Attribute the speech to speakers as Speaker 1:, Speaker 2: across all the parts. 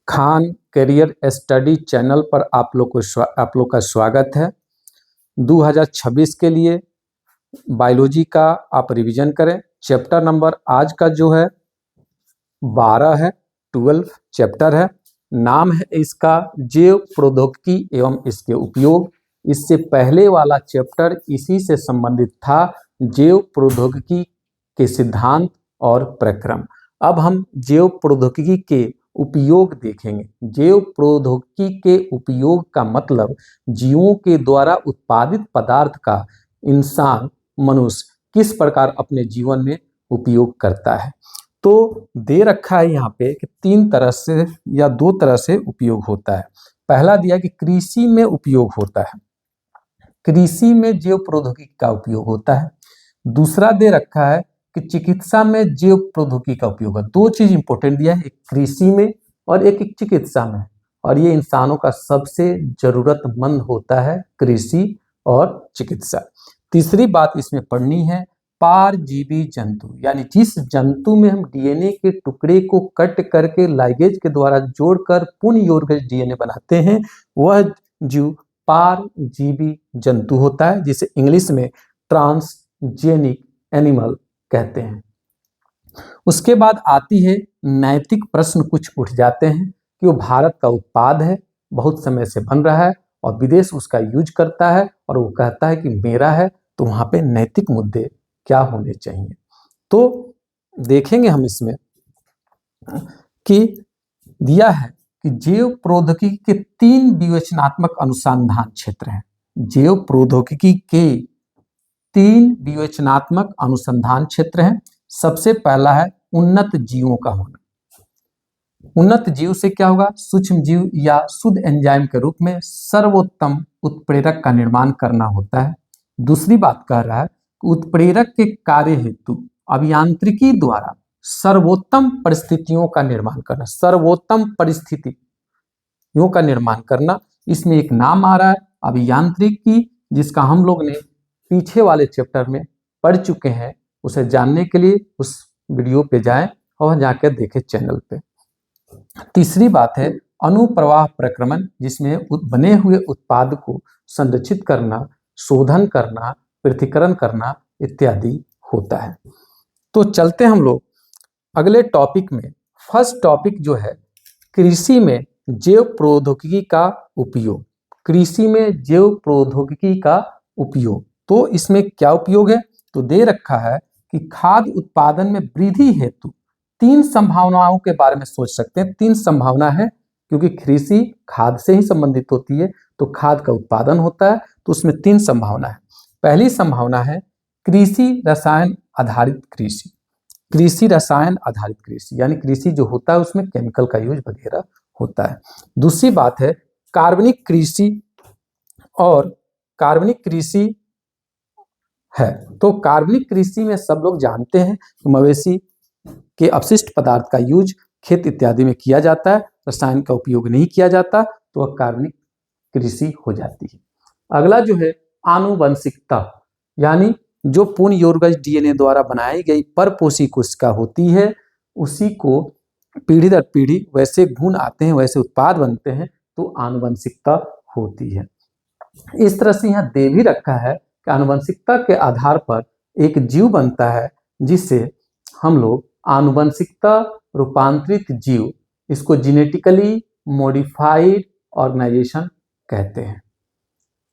Speaker 1: Khan career study channel पर आप लोग का स्वागत है। 2026 के लिए बायोलॉजी का आप रिवीजन करें। चैप्टर नंबर आज का जो है 12 है, 12 चैप्टर है। नाम है इसका जैव प्रौद्योगिकी एवं इसके उपयोग। इससे पहले वाला चैप्टर इसी से संबंधित था, जैव प्रौद्योगिकी के सिद्धांत और प्रक्रम। अब हम जैव प्रौद्योगिकी के उपयोग देखेंगे। जैव प्रौद्योगिकी के उपयोग का मतलब जीवों के द्वारा उत्पादित पदार्थ का इंसान मनुष्य किस प्रकार अपने जीवन में उपयोग करता है। तो दे रखा है यहाँ पे कि 3 तरह से या 2 तरह से उपयोग होता है। पहला दिया कि कृषि में उपयोग होता है, कृषि में जैव प्रौद्योगिकी का उपयोग होता है। दूसरा दे रखा है कि चिकित्सा में जैव प्रौद्योगिकी का उपयोग है। 2 चीज इंपॉर्टेंट दिया है, एक कृषि में और एक चिकित्सा में, और ये इंसानों का सबसे जरूरतमंद होता है, कृषि और चिकित्सा। तीसरी बात इसमें पढ़नी है, परजीवी जंतु, यानी जिस जंतु में हम डीएनए के टुकड़े को कट करके लाइगेज के द्वारा जोड़कर पुनः योगज डीएनए बनाते हैं, वह जीव परजीवी जंतु होता है, जिसे इंग्लिश में ट्रांसजेनिक एनिमल कहते हैं। उसके बाद आती है नैतिक प्रश्न कुछ उठ जाते हैं कि वो भारत का उत्पाद है, बहुत समय से बन रहा है और विदेश उसका यूज करता है और वो कहता है कि मेरा है, तो वहां पे नैतिक मुद्दे क्या होने चाहिए। तो देखेंगे हम इसमें कि दिया है कि जैव प्रौद्योगिकी के 3 विवेचनात्मक अनुसंधान क्षेत्र हैं। जैव प्रौद्योगिकी के 3 विवेचनात्मक अनुसंधान क्षेत्र हैं। सबसे पहला है उन्नत जीवों का होना। उन्नत जीव से क्या होगा, सूक्ष्म जीव या शुद्ध एंजाइम के रूप में सर्वोत्तम उत्प्रेरक का निर्माण करना होता है। दूसरी बात कह रहा है कि उत्प्रेरक के कार्य हेतु अभियांत्रिकी द्वारा सर्वोत्तम परिस्थितियों का निर्माण करना, सर्वोत्तम परिस्थितियों का निर्माण करना। इसमें एक नाम आ रहा है अभियांत्रिकी, जिसका हम लोग ने पीछे वाले चैप्टर में पढ़ चुके हैं। उसे जानने के लिए उस वीडियो पे जाएं और जाकर देखें चैनल पे। तीसरी बात है अनुप्रवाह प्रक्रमण, जिसमें बने हुए उत्पाद को संरक्षित करना, शोधन करना, पृथक्करण करना इत्यादि होता है। तो चलते हम लोग अगले टॉपिक में। फर्स्ट टॉपिक जो है कृषि में जैव प्रौद्योगिकी का उपयोग। कृषि में जैव प्रौद्योगिकी का उपयोग, तो इसमें क्या उपयोग है, तो दे रखा है कि खाद्य उत्पादन में वृद्धि हेतु 3 संभावनाओं के बारे में सोच सकते हैं। 3 संभावना है, क्योंकि कृषि खाद्य से ही संबंधित होती है, तो खाद्य का उत्पादन होता है, तो उसमें 3 संभावना है। पहली संभावना है कृषि रसायन आधारित कृषि। कृषि रसायन आधारित कृषि यानी कृषि जो होता है उसमें केमिकल का यूज वगैरह होता है। दूसरी बात है कार्बनिक कृषि, और कार्बनिक कृषि है। तो कार्बनिक कृषि में सब लोग जानते हैं कि मवेशी के अपशिष्ट पदार्थ का यूज खेत इत्यादि में किया जाता है, रसायन का उपयोग नहीं किया जाता, तो वह कार्बनिक कृषि हो जाती है। अगला जो है आनुवंशिकता, यानी जो पूर्ण योगज डीएनए द्वारा बनाई गई परपोषी कोशिका होती है, उसी को पीढ़ी दर पीढ़ी वैसे गुण आते हैं, वैसे उत्पाद बनते हैं, तो आनुवंशिकता होती है। इस तरह से यहाँ दे भी रखा है कि आनुवंशिकता के आधार पर एक जीव बनता है, जिससे हम लोग आनुवंशिकता रूपांतरित जीव, इसको जेनेटिकली मॉडिफाइड ऑर्गेनाइजेशन कहते हैं।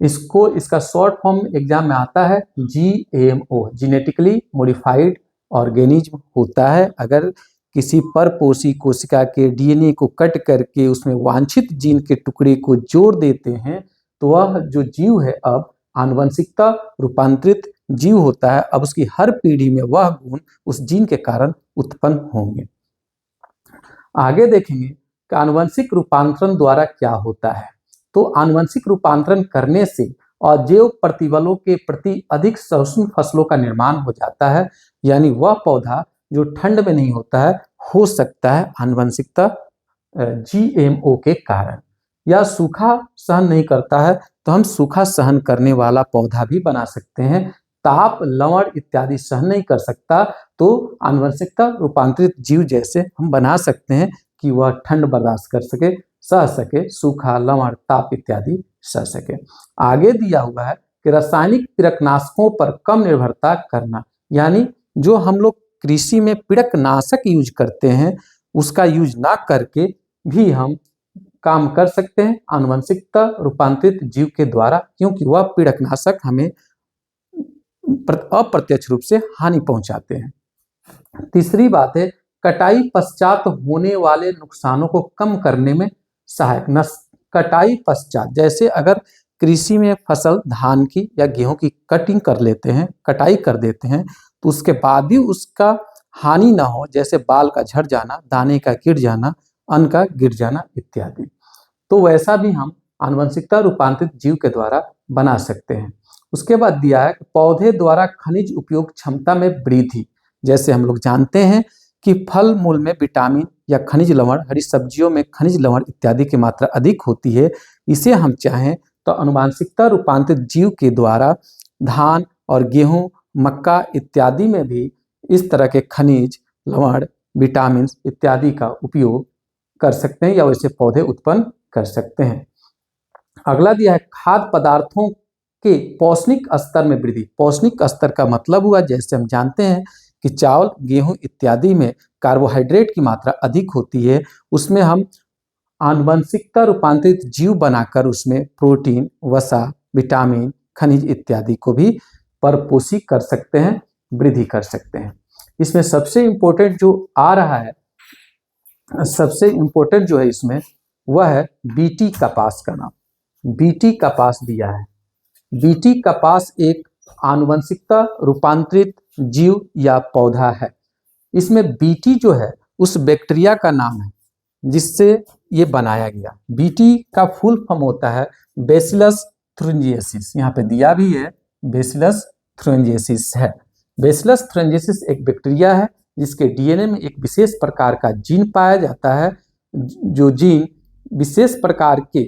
Speaker 1: इसका शॉर्ट फॉर्म एग्जाम में आता है जीएमओ, जेनेटिकली मॉडिफाइड ऑर्गेनिज्म होता है। अगर किसी परपोषी कोशिका के डीएनए को कट करके उसमें वांछित जीन के टुकड़े को जोड़ देते हैं, तो वह जो जीव है अब आनुवंशिकता रूपांतरित जीव होता है। अब उसकी हर पीढ़ी में वह गुण उस जीन के कारण उत्पन्न होंगे। आगे देखेंगे कि आनुवंशिक रूपांतरण द्वारा क्या होता है। तो आनुवंशिक रूपांतरण करने से अजैव प्रतिबलों के प्रति अधिक सहिष्णु फसलों का निर्माण हो जाता है, यानी वह पौधा जो ठंड में नहीं होता है हो सकता है आनुवंशिकता जीएमओ के कारण, या सूखा सहन नहीं करता है तो हम सूखा सहन करने वाला पौधा भी बना सकते हैं। ताप, लवण इत्यादि सहन नहीं कर सकता, तो आनुवंशिकता रूपांतरित जीव जैसे हम बना सकते हैं कि वह ठंड बर्दाश्त कर सके, सह सके, सूखा, लवण, ताप इत्यादि सह सके। आगे दिया हुआ है कि रासायनिक पीड़कनाशकों पर कम निर्भरता करना, यानी जो हम लोग कृषि में पीड़कनाशक यूज करते हैं उसका यूज ना करके भी हम काम कर सकते हैं आनुवंशिकता रूपांतरित जीव के द्वारा, क्योंकि वह पीड़कनाशक हमें अप्रत्यक्ष रूप से हानि पहुंचाते हैं। तीसरी बात है, कटाई पश्चात होने वाले नुकसानों को कम करने में सहायक। कटाई पश्चात, जैसे अगर कृषि में फसल धान की या गेहूं की कटिंग कर लेते हैं, कटाई कर देते हैं, तो उसके बाद भी उसका हानि ना हो, जैसे बाल का झड़ जाना, दाने का गिर जाना, अन्न का गिर जाना इत्यादि, तो वैसा भी हम आनुवंशिकता रूपांतरित जीव के द्वारा बना सकते हैं। उसके बाद दिया है कि पौधे द्वारा खनिज उपयोग क्षमता में वृद्धि। जैसे हम लोग जानते हैं कि फल मूल में विटामिन या खनिज लवण, हरी सब्जियों में खनिज लवण इत्यादि की मात्रा अधिक होती है। इसे हम चाहें तो आनुवंशिकता रूपांतरित जीव के द्वारा धान और गेहूं, मक्का इत्यादि में भी इस तरह के खनिज, लवण, विटामिन इत्यादि का उपयोग कर सकते हैं या वैसे पौधे उत्पन्न कर सकते हैं। अगला दिया है खाद्य पदार्थों के पौष्टिक स्तर में वृद्धि। पौष्टिक स्तर का मतलब हुआ, जैसे हम जानते हैं कि चावल, गेहूं इत्यादि में कार्बोहाइड्रेट की मात्रा अधिक होती है, उसमें हम आनुवंशिकता रूपांतरित जीव बनाकर उसमें प्रोटीन, वसा, विटामिन, खनिज इत्यादि को भी परपोषी कर सकते हैं, वृद्धि कर सकते हैं। इसमें सबसे इम्पोर्टेंट जो आ रहा है, सबसे इम्पोर्टेंट जो है इसमें वह है बीटी कपास का नाम। बीटी कपास दिया है। बीटी कपास एक आनुवंशिकता रूपांतरित जीव या पौधा है। इसमें बीटी जो है उस बैक्टीरिया का नाम है जिससे ये बनाया गया। बीटी का फुल फॉर्म होता है बैसिलस थ्रिंजिएसिस, यहाँ पे दिया भी है बैसिलस थ्रिंजिएसिस है। बैसिलस थ्रिंजिएसिस एक बैक्टीरिया है जिसके डीएनए में एक विशेष प्रकार का जीन पाया जाता है। जो जीन विशेष प्रकार के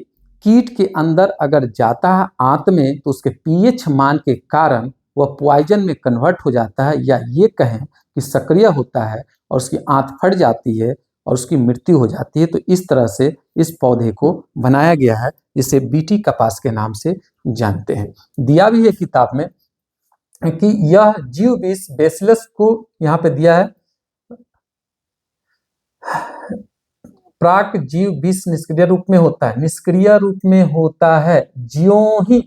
Speaker 1: कीट के अंदर अगर जाता है आंत में, तो उसके पीएच मान के कारण वह पॉइजन में कन्वर्ट हो जाता है, या ये कहें कि सक्रिय होता है और उसकी आंत फट जाती है और उसकी मृत्यु हो जाती है। तो इस तरह से इस पौधे को बनाया गया है, जिसे बीटी कपास के नाम से जानते हैं। दिया भी है किताब में कि यह जीव विष बैसिलस को यहाँ पे दिया है, प्राक जीव विष निष्क्रिय रूप में होता है, निष्क्रिय रूप में होता है। ज्यों ही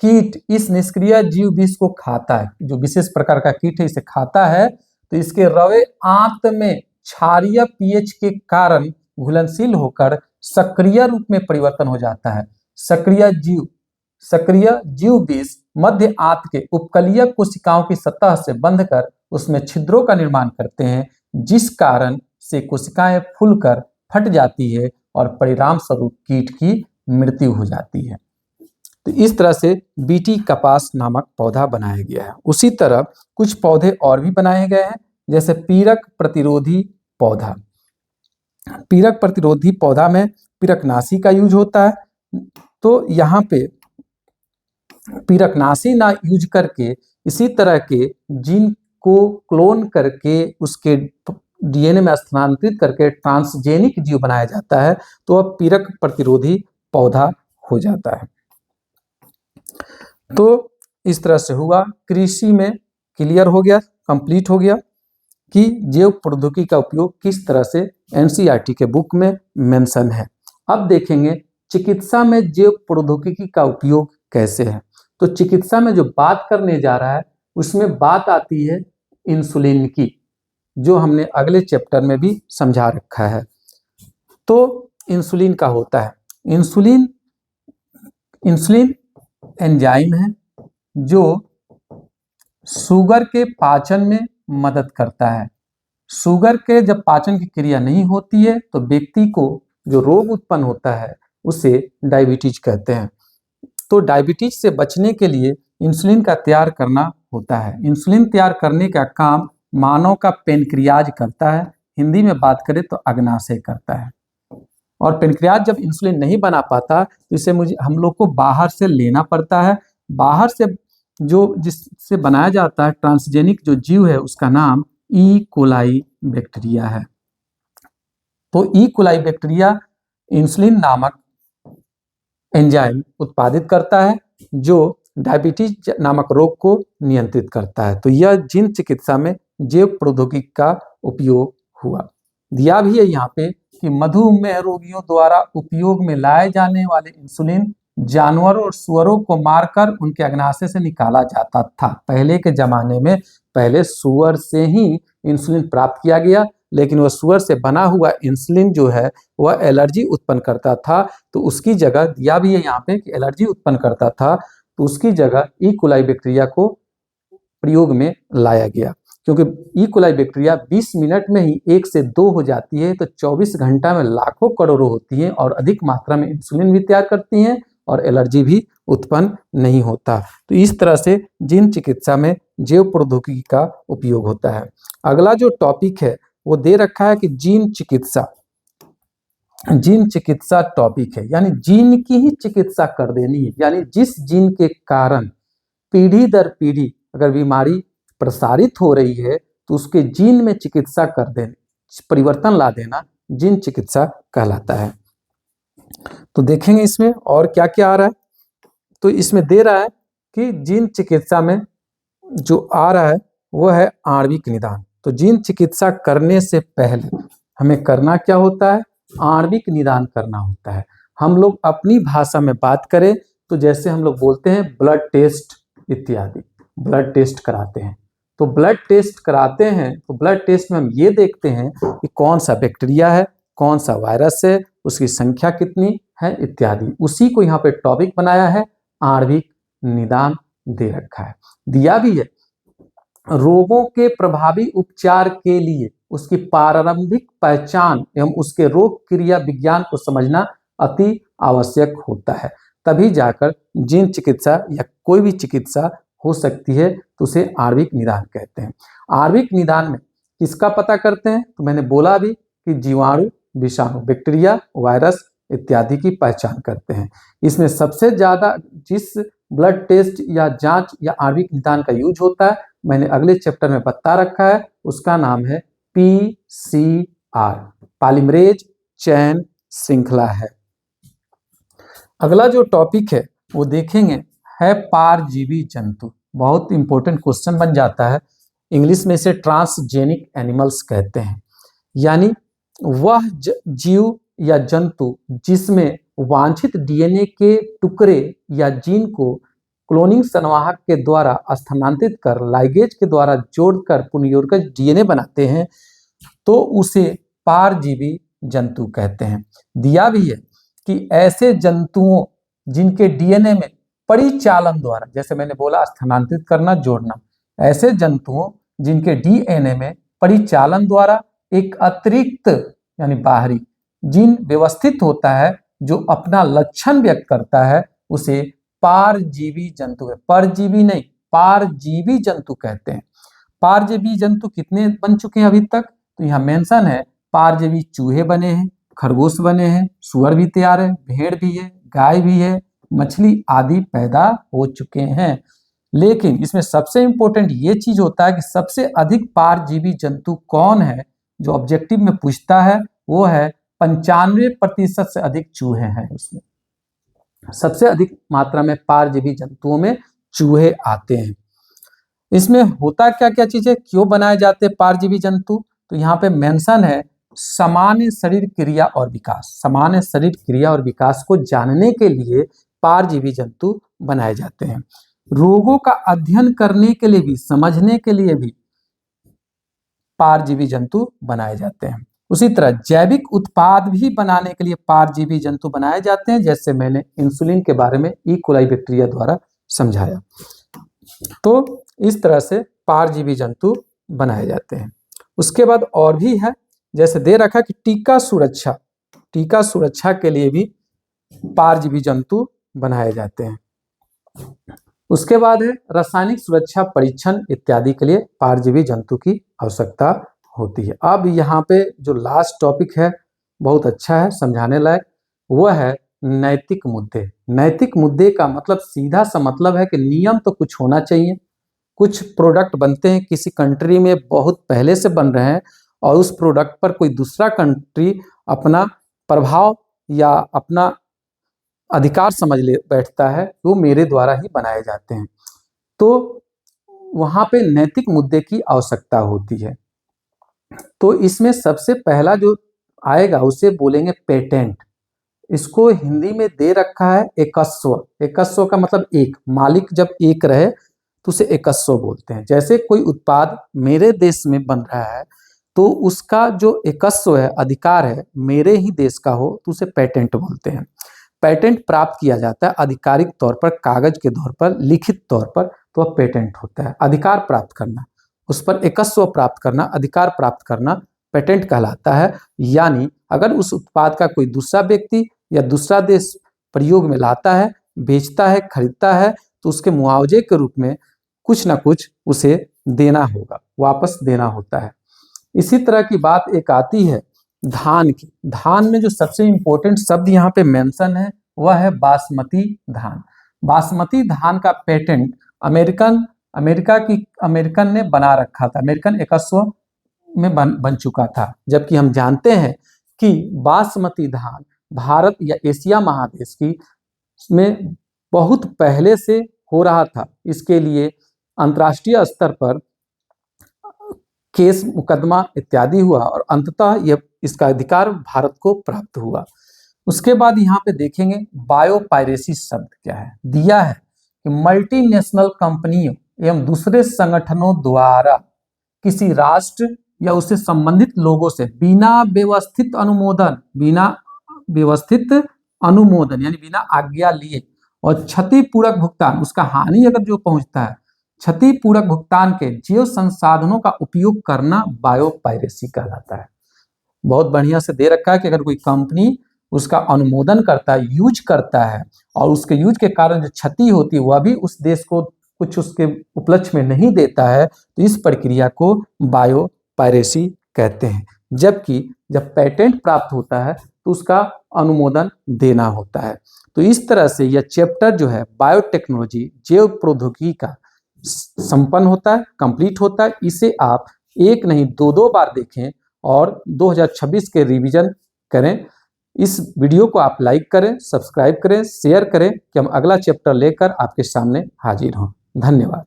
Speaker 1: कीट इस निष्क्रिय जीव विष को खाता है, जो विशेष प्रकार का कीट है इसे खाता है, तो इसके रवे आंत में क्षारीय पीएच के कारण घुलनशील होकर सक्रिय रूप में परिवर्तन हो जाता है। सक्रिय जीव विष मध्य आंत के उपकलीय कोशिकाओं की सतह से बंधकर उसमें छिद्रों का निर्माण करते हैं, जिस कारण से कोशिकाएं फूलकर फट जाती है और परिणाम स्वरूप कीट की मृत्यु हो जाती है। तो इस तरह से बीटी कपास नामक पौधा बनाया गया है। उसी तरह कुछ पौधे और भी बनाए गए हैं, जैसे पीड़क प्रतिरोधी पौधा। पीड़क प्रतिरोधी पौधा में पीड़कनाशी का यूज होता है। तो यहाँ पे पीड़कनाशी ना यूज करके इसी तरह के जीन को क्लोन करके उसके डीएनए में स्थानांतरित करके ट्रांसजेनिक जीव बनाया जाता है, तो वह पीड़क प्रतिरोधी पौधा हो जाता है। तो इस तरह से हुआ, कृषि में क्लियर हो गया, कंप्लीट हो गया कि जैव प्रौद्योगिकी का उपयोग किस तरह से एनसीईआरटी के बुक में मेंशन है। अब देखेंगे चिकित्सा में जैव प्रौद्योगिकी का उपयोग कैसे है। तो चिकित्सा में जो बात करने जा रहा है उसमें बात आती है इंसुलिन की, जो हमने अगले चैप्टर में भी समझा रखा है। तो इंसुलिन का होता है, इंसुलिन एंजाइम है जो शुगर के पाचन में मदद करता है। शुगर के जब पाचन की क्रिया नहीं होती है तो व्यक्ति को जो रोग उत्पन्न होता है उसे डायबिटीज कहते हैं। तो डायबिटीज से बचने के लिए इंसुलिन का तैयार करना होता है। इंसुलिन तैयार करने का काम मानव का पेनक्रियाज करता है, हिंदी में बात करें तो अग्नाशय करता है। और पेनक्रियाज जब इंसुलिन नहीं बना पाता तो इसे हम लोग को बाहर से लेना पड़ता है। बाहर से जो जिससे बनाया जाता है ट्रांसजेनिक जो जीव है उसका नाम ई कोलाई बैक्टीरिया है। तो ई कोलाई बैक्टीरिया इंसुलिन नामक एंजाइम उत्पादित करता है जो डायबिटीज नामक रोग को नियंत्रित करता है। तो यह जीन चिकित्सा में जैव प्रौद्योगिकी का उपयोग हुआ। दिया भी है यहाँ पे कि मधुमेह रोगियों द्वारा उपयोग में लाए जाने वाले इंसुलिन जानवरों और सुअरों को मारकर उनके अग्नाशय से निकाला जाता था। पहले के जमाने में पहले सुअर से ही इंसुलिन प्राप्त किया गया, लेकिन वह सुअर से बना हुआ इंसुलिन जो है वह एलर्जी उत्पन्न करता था। तो उसकी जगह दिया भी है यहाँ पे कि एलर्जी उत्पन्न करता था, तो उसकी जगह ई कोलाई बैक्टीरिया को प्रयोग में लाया गया। क्योंकि ई कोलाई बैक्टीरिया 20 मिनट में ही 1 से 2 हो जाती है, तो 24 घंटा में लाखों करोड़ों होती हैं और अधिक मात्रा में इंसुलिन भी तैयार करती हैं और एलर्जी भी उत्पन्न नहीं होता। तो इस तरह से जीन चिकित्सा में जैव प्रौद्योगिकी का उपयोग होता है। अगला जो टॉपिक है वो दे रखा है कि जीन चिकित्सा टॉपिक है, यानी जीन की ही चिकित्सा कर देनी है। यानी जिस जीन के कारण पीढ़ी दर पीढ़ी अगर बीमारी प्रसारित हो रही है तो उसके जीन में चिकित्सा कर देना, परिवर्तन ला देना जीन चिकित्सा कहलाता है। तो देखेंगे इसमें और क्या क्या आ रहा है। तो इसमें दे रहा है कि जीन चिकित्सा में जो आ रहा है वो है आणविक निदान। तो जीन चिकित्सा करने से पहले हमें करना क्या होता है, आणविक निदान करना होता है। हम लोग अपनी भाषा में बात करें तो जैसे हम लोग बोलते हैं ब्लड टेस्ट इत्यादि, ब्लड टेस्ट कराते हैं। तो ब्लड टेस्ट कराते हैं तो ब्लड टेस्ट में हम ये देखते हैं कि कौन सा बैक्टीरिया है, कौन सा वायरस है, उसकी संख्या कितनी है इत्यादि। उसी को यहाँ पे टॉपिक बनाया है, आणविक निदान दे रखा है। दिया भी है रोगों के प्रभावी उपचार के लिए उसकी प्रारंभिक पहचान एवं उसके रोग क्रिया विज्ञान को समझना अति आवश्यक होता है। तभी जाकर जीन चिकित्सा या कोई भी चिकित्सा हो सकती है, तो उसे आणविक निदान कहते हैं। आणविक निदान में किसका पता करते हैं, तो मैंने बोला भी कि जीवाणु, विषाणु, बैक्टीरिया, वायरस इत्यादि की पहचान करते हैं। इसमें सबसे ज्यादा जिस ब्लड टेस्ट या जांच या आणविक निदान का यूज होता है, मैंने अगले चैप्टर में बता रखा है, उसका नाम है PCR, पॉलीमरेज चेन श्रृंखला है। अगला जो टॉपिक है वो देखेंगे है परजीवी जंतु। बहुत इंपॉर्टेंट क्वेश्चन बन जाता है। इंग्लिश में इसे ट्रांसजेनिक एनिमल्स कहते हैं, यानी वह जीव या जंतु जिसमें वांछित डीएनए के टुकड़े या जीन को क्लोनिंग संवाहक के द्वारा स्थानांतरित कर लाइगेज के द्वारा जोड़कर पुनर्योजक डीएनए बनाते हैं, तो उसे परजीवी जंतु कहते हैं। दिया भी है कि ऐसे जंतुओं जिनके डीएनए में परिचालन द्वारा, जैसे मैंने बोला स्थानांतरित करना, जोड़ना, ऐसे जंतुओं जिनके डीएनए में परिचालन द्वारा एक अतिरिक्त यानी बाहरी जीन व्यवस्थित होता है जो अपना लक्षण व्यक्त करता है, उसे परजीवी जंतु है। परजीवी नहीं, परजीवी जंतु कहते हैं। परजीवी जंतु कितने बन चुके हैं अभी तक, तो यहाँ मेंशन है परजीवी चूहे बने हैं, खरगोश बने हैं, सुअर भी तैयार है, भेड़ भी है, गाय भी है, मछली आदि पैदा हो चुके हैं। लेकिन इसमें सबसे इंपॉर्टेंट ये चीज होता है कि सबसे अधिक परजीवी जंतु कौन है, जो ऑब्जेक्टिव में पूछता है वो है 95% से अधिक चूहे हैं। उसमें सबसे अधिक मात्रा में परजीवी जंतुओं में चूहे आते हैं। इसमें होता क्या क्या चीजें, क्यों बनाए जाते हैं परजीवी जंतु, तो यहाँ पे मेंशन है सामान्य शरीर क्रिया और विकास। सामान्य शरीर क्रिया और विकास को जानने के लिए परजीवी जंतु बनाए जाते हैं। रोगों का अध्ययन करने के लिए भी, समझने के लिए भी परजीवी जंतु बनाए जाते हैं। उसी तरह जैविक उत्पाद भी बनाने के लिए परजीवी जंतु बनाए जाते हैं, जैसे मैंने इंसुलिन के बारे में ई कोलाई बैक्टीरिया द्वारा समझाया। तो इस तरह से परजीवी जंतु बनाए जाते हैं। उसके बाद और भी है, जैसे दे रखा कि टीका सुरक्षा के लिए भी परजीवी जंतु बनाए जाते हैं। उसके बाद है रासायनिक सुरक्षा परीक्षण इत्यादि के लिए परजीवी जंतु की आवश्यकता होती है। अब यहाँ पे जो लास्ट टॉपिक है बहुत अच्छा है, समझाने लायक, वो है नैतिक मुद्दे। नैतिक मुद्दे का मतलब सीधा सा मतलब है कि नियम तो कुछ होना चाहिए। कुछ प्रोडक्ट बनते हैं किसी कंट्री में, बहुत पहले से बन रहे हैं, और उस प्रोडक्ट पर कोई दूसरा कंट्री अपना प्रभाव या अपना अधिकार समझ ले बैठता है, वो मेरे द्वारा ही बनाए जाते हैं। तो वहाँ पे नैतिक मुद्दे की आवश्यकता होती है। तो इसमें सबसे पहला जो आएगा उसे बोलेंगे पेटेंट। इसको हिंदी में दे रखा है एकस्व। एकस्व का मतलब एक, मालिक जब एक रहे तो उसे एकस्व बोलते हैं। जैसे कोई उत्पाद मेरे देश में बन रहा है तो उसका जो एकस्व है, अधिकार है, मेरे ही देश का हो तो उसे पेटेंट बोलते हैं। पेटेंट प्राप्त किया जाता है आधिकारिक तौर पर, कागज के तौर पर, लिखित तौर पर, तो वह पेटेंट होता है। अधिकार प्राप्त करना, उस पर एकस्व प्राप्त करना, अधिकार प्राप्त करना पेटेंट कहलाता है। यानी अगर उस उत्पाद का कोई दूसरा व्यक्ति या दूसरा देश प्रयोग में लाता है, बेचता है, खरीदता है, तो उसके मुआवजे के रूप में कुछ ना कुछ उसे देना होगा, वापस देना होता है। इसी तरह की बात एक आती है धान की। धान में जो सबसे इम्पोर्टेंट शब्द यहाँ पे मेंशन है वह है बासमती धान। बासमती धान का पेटेंट अमेरिकन ने बना रखा था, अमेरिकन एकस्व में बन चुका था। जबकि हम जानते हैं कि बासमती धान भारत या एशिया महादेश की में बहुत पहले से हो रहा था। इसके लिए अंतर्राष्ट्रीय स्तर पर केस, मुकदमा इत्यादि हुआ और अंततः यह इसका अधिकार भारत को प्राप्त हुआ। उसके बाद यहाँ पे देखेंगे बायोपायरेसी शब्द क्या है। दिया है कि मल्टीनेशनल कंपनियों एवं दूसरे संगठनों द्वारा किसी राष्ट्र या उससे संबंधित लोगों से बिना व्यवस्थित अनुमोदन यानी बिना आज्ञा लिए और क्षतिपूर्वक भुगतान, उसका हानि अगर जो पहुंचता है, क्षतिपूर्वक भुगतान के जैव संसाधनों का उपयोग करना बायोपायरेसी कहलाता है। बहुत बढ़िया से दे रखा है कि अगर कोई कंपनी उसका अनुमोदन करता है, यूज करता है, और उसके यूज के कारण जो क्षति होती है वह भी उस देश को कुछ उसके उपलक्ष्य में नहीं देता है, तो इस प्रक्रिया को बायोपायरेसी कहते हैं। जबकि जब पेटेंट प्राप्त होता है तो उसका अनुमोदन देना होता है। तो इस तरह से यह चैप्टर जो है बायोटेक्नोलॉजी, जैव प्रौद्योगिकी का संपन्न होता है, कंप्लीट होता है। इसे आप एक नहीं दो बार देखें और 2026 के रिवीजन करें। इस वीडियो को आप लाइक करें, सब्सक्राइब करें, शेयर करें कि हम अगला चैप्टर लेकर आपके सामने हाजिर हों। धन्यवाद।